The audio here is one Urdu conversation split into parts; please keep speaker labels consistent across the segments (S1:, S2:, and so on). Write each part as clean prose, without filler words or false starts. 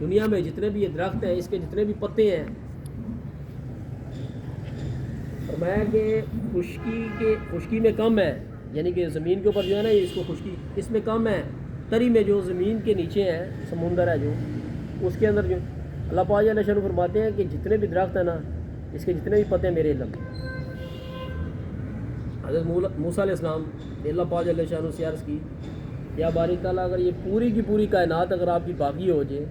S1: دنیا میں جتنے بھی یہ درخت ہیں، اس کے جتنے بھی پتے ہیں، فرمایا کہ خشکی میں کم ہے، یعنی کہ زمین کے اوپر جو ہے نا اس کو خشکی اس میں کم ہے، تری میں جو زمین کے نیچے ہے سمندر ہے جو اس کے اندر جو اللہ پاک جل شانہ فرماتے ہیں کہ جتنے بھی درخت ہیں نا اس کے جتنے بھی پتے ہیں میرے علم میں۔ حضرت موسیٰ علیہ السلام نے اللہ پاک جل شانہ سے عرض کی، یا باری تعالیٰ اگر یہ پوری کی پوری کائنات اگر آپ کی باقی ہو جائے،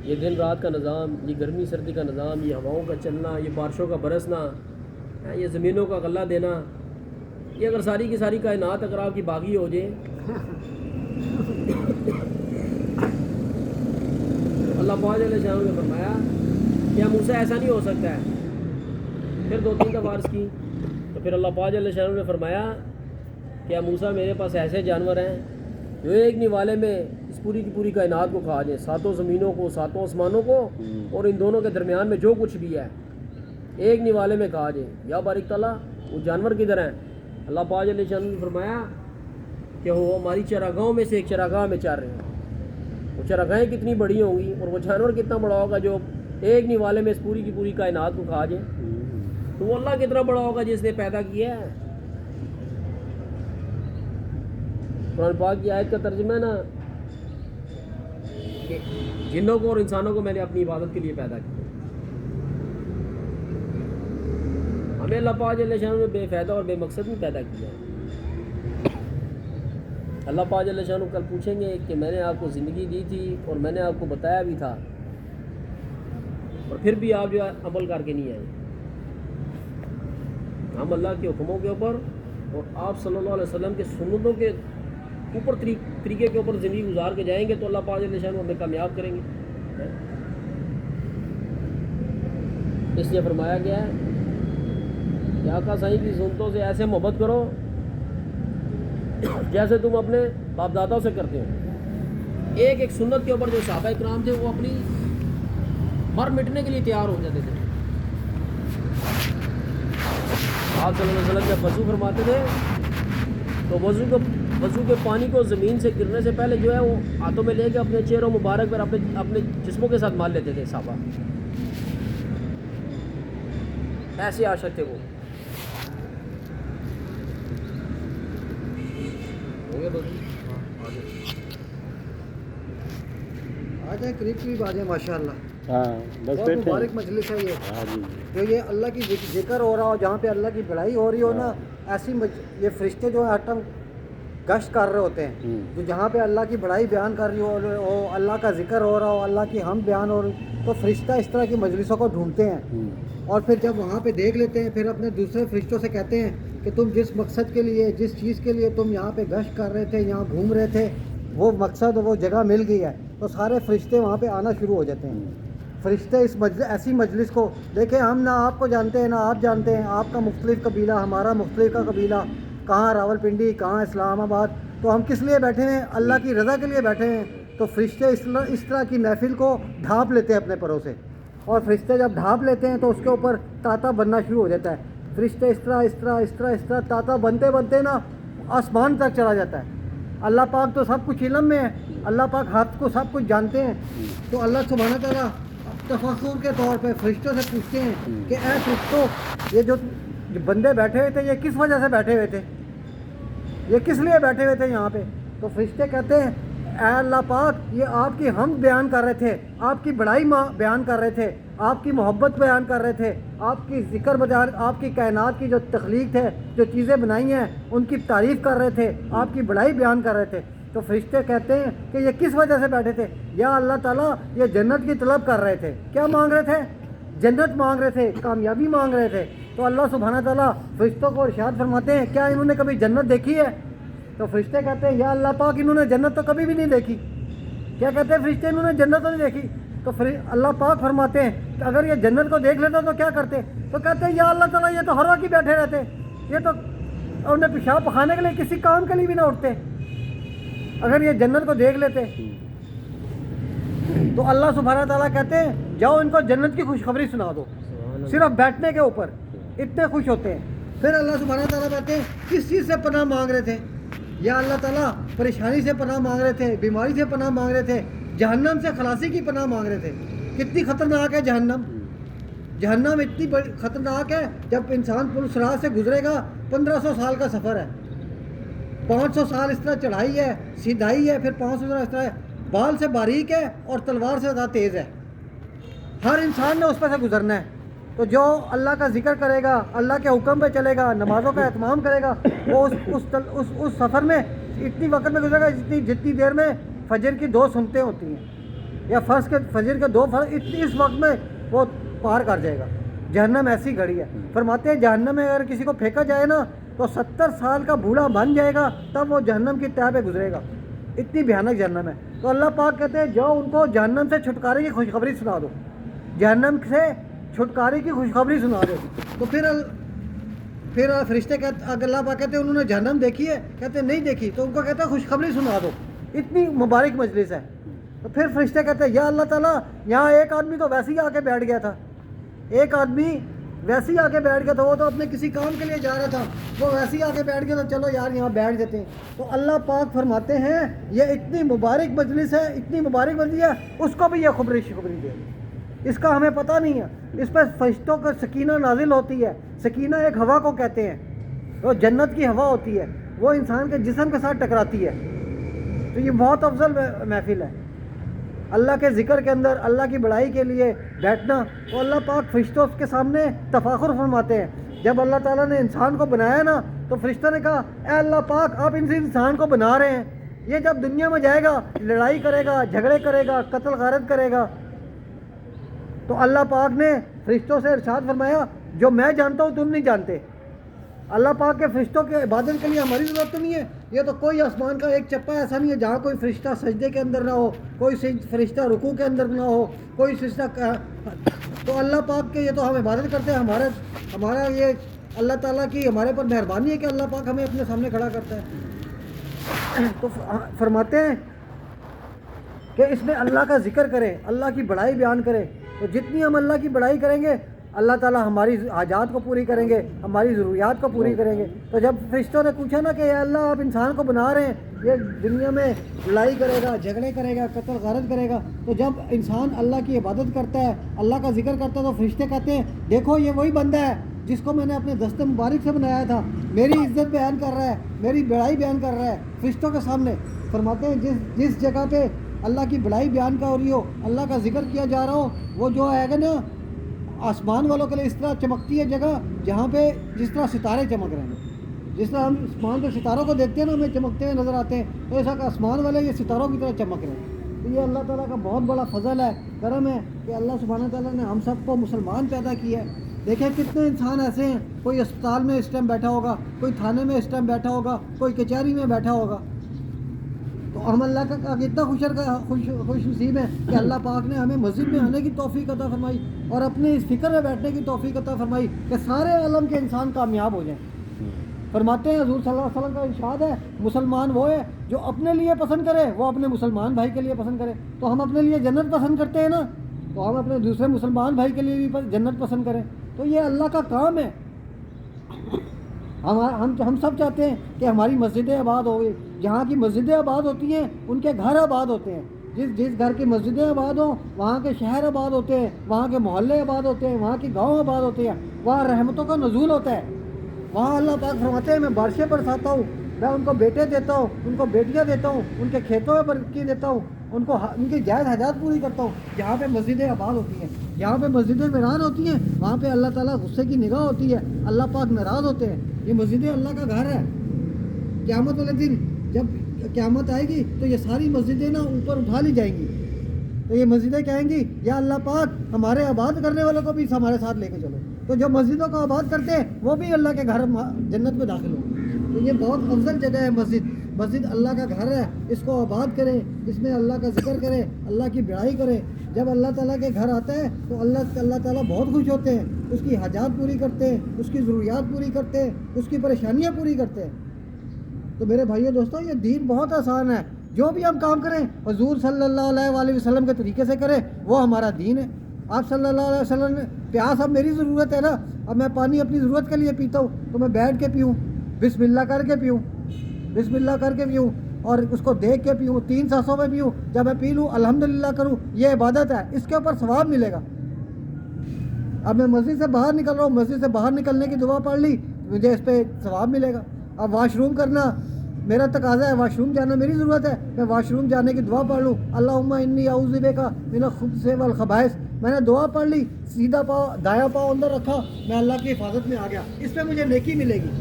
S1: یہ دن رات کا نظام، یہ گرمی سردی کا نظام، یہ ہواؤں کا چلنا، یہ بارشوں کا برسنا، یہ زمینوں کا غلہ دینا، یہ اگر ساری کی ساری کائنات اگر آپ کی باقی ہو جائے، اللہ پاک علیہ السلام نے فرمایا کیا موسیٰ ایسا نہیں ہو سکتا ہے؟ پھر 2-3 دفعہ عرض کی تو پھر اللہ پاک علیہ السلام نے فرمایا کیا موسیٰ میرے پاس ایسے جانور ہیں جو ایک نوالے میں اس پوری کی پوری کائنات کو کھا جائیں، 7 زمینوں کو، 7 آسمانوں کو، اور ان دونوں کے درمیان میں جو کچھ بھی ہے ایک نوالے میں کھا جائیں۔ یا بارک تعالیٰ وہ جانور کدھر ہیں؟ اللہ پاک علیہ السلام نے فرمایا کہ وہ ہماری چراگاہوں میں سے ایک چراگاہ میں چار رہے ہیں۔ وہ چراگاہیں کتنی بڑی ہوں گی اور وہ جانور کتنا بڑا ہوگا جو ایک نوالے میں اس پوری کی پوری کائنات کو کھا جائیں، تو وہ اللہ کتنا بڑا ہوگا جس نے پیدا کیا ہے۔ قرآن پاک کی آیت کا ترجمہ ہے نا کہ جنوں کو اور انسانوں کو میں نے اپنی عبادت کے لیے پیدا کیا۔ ہمیں اللہ پاک جل شانہ نے بے فائدہ اور بے مقصد نہیں پیدا کیا۔ اللہ پاک جل شانہ کل پوچھیں گے کہ میں نے آپ کو زندگی دی تھی اور میں نے آپ کو بتایا بھی تھا اور پھر بھی آپ جو ہے عمل کر کے نہیں آئے۔ ہم اللہ کے حکموں کے اوپر اور آپ صلی اللہ علیہ وسلم کے سنتوں کے اوپر طریقے کے اوپر زندگی گزار کے جائیں گے تو اللہ پاک جل شانہ ہمیں کامیاب کریں گے۔ اس لیے فرمایا گیا ہے کہ آقا صحیح کی سنتوں سے ایسے محبت کرو جیسے تم اپنے باپ دادا سے کرتے ہو۔ ایک ایک سنت کے اوپر جو صحابہ کرام تھے وہ اپنی مر مٹنے کے لیے تیار ہو جاتے تھے۔ آپ صلی اللہ علیہ وسلم جب وضو فرماتے تھے تو وضو کے پانی کو زمین سے گرنے سے پہلے جو ہے وہ ہاتھوں میں لے کے اپنے چہروں مبارک پر اپنے جسموں کے ساتھ مال لیتے تھے صحابہ، ایسے عاشق تھے وہ۔
S2: آ جائیں قریب آ جائیں ماشاء اللہ۔
S3: بس
S2: بہت مبارک مجلس ہے یہ، جو یہ اللہ کی ذکر ہو رہا ہو، جہاں پہ اللہ کی بڑائی ہو رہی ہو نا، ایسی یہ فرشتے جو ہر ٹائم گشت کر رہے ہوتے ہیں، جو جہاں پہ اللہ کی بڑائی بیان کر رہی ہو، اللہ کا ذکر ہو رہا ہو، اللہ کی حمد بیان ہو رہی، تو فرشتہ اس طرح کی مجلسوں کو ڈھونڈتے ہیں اور پھر جب وہاں پہ دیکھ لیتے ہیں پھر اپنے دوسرے فرشتوں سے کہتے ہیں کہ تم جس مقصد کے لیے، جس چیز کے لیے تم یہاں پہ گشت کر رہے تھے، یہاں گھوم رہے تھے، وہ مقصد وہ جگہ مل گئی ہے، تو سارے فرشتے وہاں پہ آنا شروع ہو جاتے ہیں۔ فرشتے اس ایسی مجلس کو دیکھیں، ہم نہ آپ کو جانتے ہیں نہ آپ جانتے ہیں، آپ کا مختلف قبیلہ، ہمارا مختلف کا قبیلہ، کہاں راول پنڈی، کہاں اسلام آباد، تو ہم کس لیے بیٹھے ہیں؟ اللہ کی رضا کے لیے بیٹھے ہیں۔ تو فرشتے اس طرح کی محفل کو ڈھانپ لیتے ہیں اپنے پروں سے، اور فرشتے جب ڈھانپ لیتے ہیں تو اس کے اوپر تاتا بننا شروع ہو جاتا ہے۔ فرشتے اس طرح تاتا بنتے بنتے نا آسمان تک چلا جاتا ہے۔ اللہ پاک تو سب کچھ علم میں ہے، اللہ پاک ہاتھ کو سب کچھ جانتے ہیں، تو اللہ سبحانہ تعالیٰ تفخر کے طور پہ فرشتوں سے پوچھتے ہیں کہ اے فرشتوں، یہ جو بندے بیٹھے ہوئے تھے یہ کس وجہ سے بیٹھے ہوئے تھے، یہ کس لیے بیٹھے ہوئے تھے یہاں پہ؟ تو فرشتے کہتے ہیں اے اللہ پاک، یہ آپ کی حمد بیان کر رہے تھے، آپ کی بڑائی بیان کر رہے تھے، آپ کی محبت بیان کر رہے تھے، آپ کی ذکر بیان، آپ کی کائنات کی جو تخلیق ہے، جو چیزیں بنائی ہیں ان کی تعریف کر رہے تھے، آپ کی بڑائی بیان کر رہے تھے۔ تو فرشتے کہتے ہیں کہ یہ کس وجہ سے بیٹھے تھے؟ یا اللہ تعالیٰ، یہ جنت کی طلب کر رہے تھے۔ کیا مانگ رہے تھے؟ جنت مانگ رہے تھے، کامیابی مانگ رہے تھے۔ تو اللہ سبحانہ تعالیٰ فرشتوں کو ارشاد فرماتے ہیں کیا انہوں نے کبھی جنت دیکھی ہے؟ تو فرشتے کہتے ہیں یا اللہ پاک، انہوں نے جنت تو کبھی بھی نہیں دیکھی۔ کیا کہتے ہیں فرشتے؟ انہوں نے جنت تو نہیں دیکھی۔ تو اللہ پاک فرماتے ہیں کہ اگر یہ جنت کو دیکھ لیتے تو کیا کرتے؟ تو کہتے ہیں یا اللہ تعالیٰ، یہ تو ہر وقت ہی بیٹھے رہتے، یہ تو انہیں پیشاب پخانے کے لیے کسی کام کے لیے بھی نہ اٹھتے اگر یہ جنت کو دیکھ لیتے۔ تو اللہ سبحانہ تعالیٰ کہتے ہیں جاؤ ان کو جنت کی خوشخبری سنا دو، صرف بیٹھنے کے اوپر اتنے خوش ہوتے ہیں۔ پھر اللہ سبحانہ تعالیٰ کہتے ہیں کس چیز سے پناہ مانگ رہے تھے؟ یا اللہ تعالیٰ پریشانی سے پناہ مانگ رہے تھے، بیماری سے پناہ مانگ رہے تھے، جہنم سے خلاصی کی پناہ مانگ رہے تھے. کتنی خطرناک ہے جہنم. جہنم اتنی بڑی خطرناک ہے, جب انسان پل صراط سے گزرے گا 1500 سال کا سفر ہے, 500 سال اس طرح چڑھائی ہے, سیدھائی ہے, پھر 500 سال اس طرح ہے, بال سے باریک ہے اور تلوار سے زیادہ تیز ہے. ہر انسان نے اس پہ سے گزرنا ہے. تو جو اللہ کا ذکر کرے گا, اللہ کے حکم پہ چلے گا, نمازوں کا اہتمام کرے گا, وہ اس سفر میں اتنی وقت میں گزرے گا جتنی دیر میں فجر کی 2 سنتیں ہوتی ہیں, یا فرض کے فجر کے 2 فرض, اس وقت میں وہ پار کر جائے گا. جہنم ایسی گھڑی ہے. فرماتے ہیں جہنم میں اگر کسی کو پھینکا جائے نا تو 70 سال کا بوڑھا بن جائے گا تب وہ جہنم کی تہہ پہ گزرے گا. اتنی بھیانک جہنم ہے. تو اللہ پاک کہتے ہیں جاؤ ان کو جہنم سے چھٹکارے کی خوشخبری سنا دو, جہنم سے چھٹکارے کی خوشخبری سنا دو. تو پھر فرشتے کہتے, اللہ پاک کہتے ہیں انہوں نے جہنم دیکھی ہے, کہتے ہیں نہیں دیکھی, تو ان کو کہتا ہے خوشخبری سنا دو. اتنی مبارک مجلس ہے. تو پھر فرشتے کہتے ہیں یا اللہ تعالیٰ یہاں ایک آدمی تو ویسے ہی آ کے بیٹھ گیا تھا, ایک آدمی ویسے ہی آ کے بیٹھ گیا تھا, وہ تو اپنے کسی کام کے لیے جا رہا تھا, وہ ویسے ہی آ کے بیٹھ گیا تو چلو یار یہاں بیٹھ جاتے ہیں. تو اللہ پاک فرماتے ہیں یہ اتنی مبارک مجلس ہے, اتنی مبارک مجلس ہے, اس کو بھی یہ خبری دے. اس کا ہمیں پتہ نہیں ہے. اس پہ فرشتوں کا سکینہ نازل ہوتی ہے. سکینہ ایک ہوا کو کہتے ہیں, وہ جنت کی ہوا ہوتی ہے, وہ انسان کے جسم کے ساتھ ٹکراتی ہے. تو یہ بہت افضل محفل ہے. اللہ کے ذکر کے اندر اللہ کی بڑائی کے لیے بیٹھنا. تو اللہ پاک فرشتوں کے سامنے تفاخر فرماتے ہیں. جب اللہ تعالیٰ نے انسان کو بنایا نا تو فرشتوں نے کہا اے اللہ پاک آپ ان سے انسان کو بنا رہے ہیں, یہ جب دنیا میں جائے گا لڑائی کرے گا, جھگڑے کرے گا, قتل غارت کرے گا. تو اللہ پاک نے فرشتوں سے ارشاد فرمایا جو میں جانتا ہوں تم نہیں جانتے. اللہ پاک کے فرشتوں کے عبادت کے لیے ہماری ضرورت تو نہیں ہے. یہ تو کوئی آسمان کا ایک چپا ایسا نہیں ہے جہاں کوئی فرشتہ سجدے کے اندر نہ ہو, کوئی فرشتہ رکوع کے اندر نہ ہو, کوئی فرشتہ. تو اللہ پاک کے یہ تو ہم عبادت کرتے ہیں. ہمارا یہ اللہ تعالیٰ کی ہمارے پر مہربانی ہے کہ اللہ پاک ہمیں اپنے سامنے کھڑا کرتا ہے. تو فرماتے ہیں کہ اس میں اللہ کا ذکر کریں, اللہ کی بڑائی بیان کریں. تو جتنی ہم اللہ کی بڑائی کریں گے اللہ تعالیٰ ہماری حاجات کو پوری کریں گے, ہماری ضروریات کو پوری کریں گے. تو جب فرشتوں نے پوچھا نا کہ اے اللہ آپ انسان کو بنا رہے ہیں, یہ دنیا میں لڑائی کرے گا, جھگڑے کرے گا, قتل غارت کرے گا, تو جب انسان اللہ کی عبادت کرتا ہے, اللہ کا ذکر کرتا ہے, تو فرشتے کہتے ہیں دیکھو یہ وہی بندہ ہے جس کو میں نے اپنے دست مبارک سے بنایا تھا, میری عزت بیان کر رہا ہے, میری بڑائی بیان کر رہا ہے فرشتوں کے سامنے. فرماتے ہیں جس جگہ پہ اللہ کی بڑائی بیان کا ہو رہی ہو, اللہ کا ذکر کیا جا رہا ہو, وہ جو ہے گا نا آسمان والوں کے لیے اس طرح چمکتی ہے جگہ جہاں پہ جس طرح ستارے چمک رہے ہیں. جس طرح ہم آسمان پہ ستاروں کو دیکھتے ہیں نا ہمیں چمکتے ہوئے نظر آتے ہیں, تو ایسا کہ آسمان والے یہ ستاروں کی طرح چمک رہے ہیں. تو یہ اللہ تعالیٰ کا بہت بڑا فضل ہے, کرم ہے کہ اللہ سبحانہ تعالیٰ نے ہم سب کو مسلمان پیدا کیا ہے. دیکھیں کتنے انسان ایسے ہیں, کوئی اسپتال میں اس ٹائم بیٹھا ہوگا, کوئی تھانے میں اس ٹائم بیٹھا ہوگا, کوئی کچہری میں بیٹھا ہوگا. تو ہم اللہ کا اتنا خوش نصیب ہے کہ اللہ پاک نے ہمیں مسجد میں آنے کی توفیق عطا فرمائی اور اپنے اس فکر میں بیٹھنے کی توفیق عطا فرمائی کہ سارے عالم کے انسان کامیاب ہو جائیں. فرماتے ہیں حضور صلی اللہ علیہ وسلم کا ارشاد ہے مسلمان وہ ہے جو اپنے لیے پسند کرے وہ اپنے مسلمان بھائی کے لیے پسند کرے. تو ہم اپنے لیے جنت پسند کرتے ہیں نا, تو ہم اپنے دوسرے مسلمان بھائی کے لیے بھی جنت پسند کریں. تو یہ اللہ کا کام ہے. ہم سب چاہتے ہیں کہ ہماری مسجدیں آباد ہو گئی. جہاں کی مسجدیں آباد ہوتی ہیں ان کے گھر آباد ہوتے ہیں. جس گھر کی مسجدیں آباد ہوں وہاں کے شہر آباد ہوتے ہیں, وہاں کے محلے آباد ہوتے ہیں, وہاں کے گاؤں آباد ہوتے ہیں, وہاں رحمتوں کا نزول ہوتا ہے. وہاں اللہ پاک فرماتے ہیں میں بارشیں برساتا ہوں, میں ان کو بیٹے دیتا ہوں, ان کو بیٹیاں دیتا ہوں, ان کے کھیتوں میں برکتی دیتا ہوں, ان کی جائز حاجات پوری کرتا ہوں. جہاں پہ مسجدیں آباد ہوتی ہیں, جہاں پہ مسجدیں ویران ہوتی ہیں, وہاں پہ اللہ تعالیٰ غصے کی نگاہ ہوتی ہے, اللہ پاک ناراض ہوتے ہیں. یہ مسجدیں اللہ کا گھر ہے. قیامت والے دن جب قیامت آئے گی تو یہ ساری مسجدیں نا اوپر اٹھا لی جائیں گی. تو یہ مسجدیں کہیں گی یا اللہ پاک ہمارے آباد کرنے والوں کو بھی ہمارے ساتھ لے کے چلو. تو جو مسجدوں کو آباد کرتے ہیں وہ بھی اللہ کے گھر جنت میں داخل ہوں. تو یہ بہت افضل جگہ ہے مسجد اللہ کا گھر ہے. اس کو آباد کریں, اس میں اللہ کا ذکر کریں, اللہ کی بڑائی کریں. جب اللہ تعالیٰ کے گھر آتا ہے تو اللہ تعالیٰ بہت خوش ہوتے ہیں, اس کی حاجات پوری کرتے ہیں, اس کی ضروریات پوری کرتے ہیں, اس کی پریشانیاں پوری کرتے ہیں. تو میرے بھائیو دوستوں یہ دین بہت آسان ہے. جو بھی ہم کام کریں حضور صلی اللہ علیہ وآلہ وسلم کے طریقے سے کریں وہ ہمارا دین ہے. آپ صلی اللہ علیہ وسلم نے پیاس اب میری ضرورت ہے نا, اب میں پانی اپنی ضرورت کے لیے پیتا ہوں تو میں بیٹھ کے پیوں, بسم اللہ کر کے پیوں, بسم اللہ کر کے پیوں. اور اس کو دیکھ کے پیوں, 3 سانسوں میں پیوں, جب میں پی لوں الحمدللہ کروں, یہ عبادت ہے, اس کے اوپر ثواب ملے گا. اب میں مسجد سے باہر نکل رہا ہوں, مسجد سے باہر نکلنے کی دعا پڑھ لی, مجھے اس پہ ثواب ملے گا. اب واش روم کرنا میرا تقاضا ہے, واش روم جانا میری ضرورت ہے, میں واش روم جانے کی دعا پڑھ لوں, اللہم انی اعوذ بک من الخبث والخبائث, میں نے دعا پڑھ لی, سیدھا پاؤں دایاں پاؤں اندر رکھا, میں اللہ کی حفاظت میں آ گیا, اس پہ مجھے نیکی ملے گی.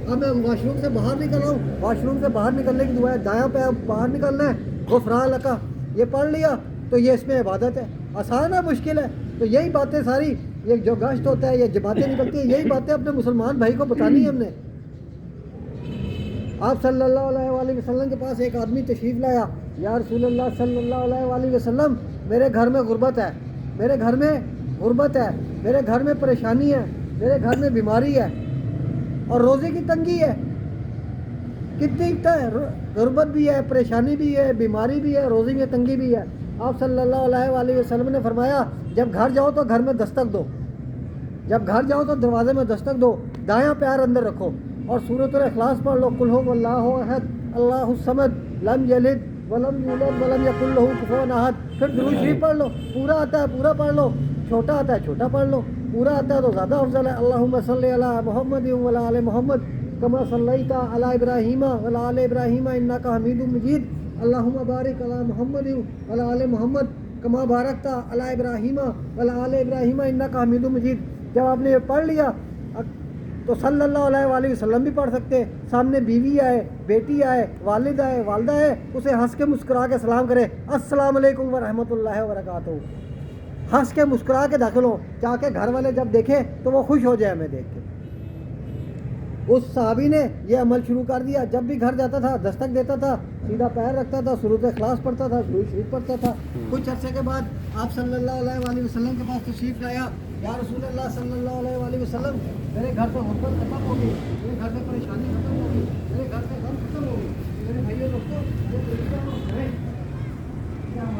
S2: اب میں واش روم سے باہر نکل رہا ہوں, واش روم سے باہر نکلنے کی دعا ہے, دایاں پہ باہر نکلنا ہے, غفران لک, یہ پڑھ لیا تو یہ اس میں عبادت ہے. آسان ہے مشکل ہے؟ تو یہی باتیں ساری, یہ جو گشت ہوتا ہے, یہ جماعتیں نکلتی ہیں, یہی باتیں اپنے مسلمان بھائی کو بتانی ہے ہم نے. آپ صلی اللہ علیہ وآلہ وسلم کے پاس ایک آدمی تشریف لایا, یا رسول اللہ صلی اللہ علیہ وآلہ وسلم, میرے گھر میں غربت ہے, میرے گھر میں غربت ہے, میرے گھر میں پریشانی ہے, میرے گھر میں بیماری ہے اور روزے کی تنگی ہے. کتنی غربت بھی ہے, پریشانی بھی ہے, بیماری بھی ہے, روزے میں تنگی بھی ہے. آپ صلی اللہ علیہ وآلہ وسلم نے فرمایا, جب گھر جاؤ تو گھر میں دستک دو, جب گھر جاؤ تو دروازے میں دستک دو, دایاں پیر اندر رکھو اور سورۃ الاخلاص پڑھ لو, قل هو اللہ احد اللہ الصمد لم یلد ولم یولد ولم یکن لہ کفوا احد. پھر درود شریف پڑھ لو, پورا آتا ہے پورا پڑھ لو, چھوٹا آتا ہے چھوٹا پڑھ لو, پورا آتا ہے تو زیادہ افضل ہے. اللہم صلی علی محمد وعلی آل محمد کما صلیت علی ابراہیم وعلی آل ابراہیم انک حمید مجید. اللہم بارک علی محمد وعلی آل محمد کما بارکت علی ابراہیم وعلی آل ابراہیم انک حمید مجید. جب آپ نے یہ پڑھ لیا تو صلی اللہ علیہ وآلہ وسلم بھی پڑھ سکتے, سامنے بیوی آئے, بیٹی آئے, والد آئے, والدہ آئے, اسے ہنس کے مسکرا کے سلام کرے, السلام علیکم ورحمۃ اللہ وبرکاتہ, ہنس کے مسکرا کے داخل ہو, تاکہ گھر والے جب دیکھیں تو وہ خوش ہو جائے ہمیں دیکھ کے. اس صحابی نے یہ عمل شروع کر دیا, جب بھی گھر جاتا تھا دستک دیتا تھا, سیدھا پیر رکھتا تھا, سورۃ اخلاص پڑھتا تھا, درود شریف پڑھتا تھا. کچھ عرصے کے بعد آپ صلی اللہ علیہ وآلہ وسلم کے پاس تشریف لایا, یا رسول اللہ صلی اللہ علیہ وآلہ وسلم, میرے گھر پہ غربت ختم ہو گئی, میرے گھر میں پریشانی ختم ہو گئی, میرے گھر پہ غم